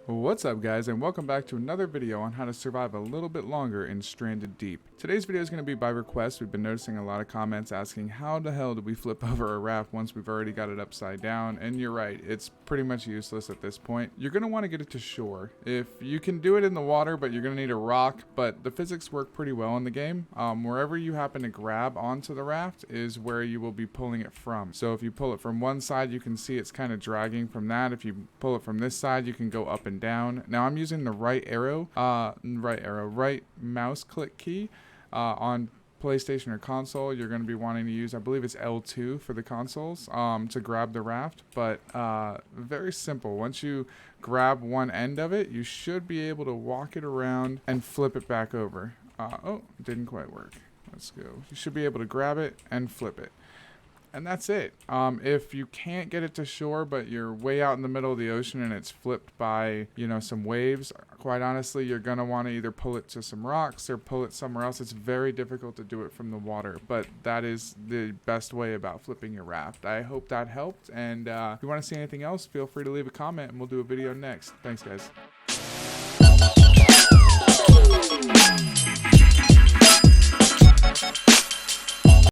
What's up guys, and welcome back to another video on how to survive a little bit longer in Stranded Deep. Today's video is going to be by request. We've been noticing a lot of comments asking how the hell do we flip over a raft once we've already got it upside down, and you're right, it's pretty much useless at this point. You're going to want to get it to shore. If you can do it in the water, but you're going to need a rock, but the physics work pretty well in the game. Wherever you happen to grab onto the raft is where you will be pulling it from. So if you pull it from one side, you can see it's kind of dragging from that. If you pull it from this side, you can go up and down. Now I'm using the right mouse click key on PlayStation or console. You're going to be wanting to use, I believe it's L2 for the consoles, to grab the raft. But very simple. Once you grab one end of it, you should be able to walk it around and flip it back over. Oh, didn't quite work. Let's go. You should be able to grab it and flip it. And that's it. If you can't get it to shore, but you're way out in the middle of the ocean and it's flipped by, some waves, quite honestly, you're going to want to either pull it to some rocks or pull it somewhere else. It's very difficult to do it from the water, but that is the best way about flipping your raft. I hope that helped. And if you want to see anything else, feel free to leave a comment and we'll do a video next. Thanks, guys.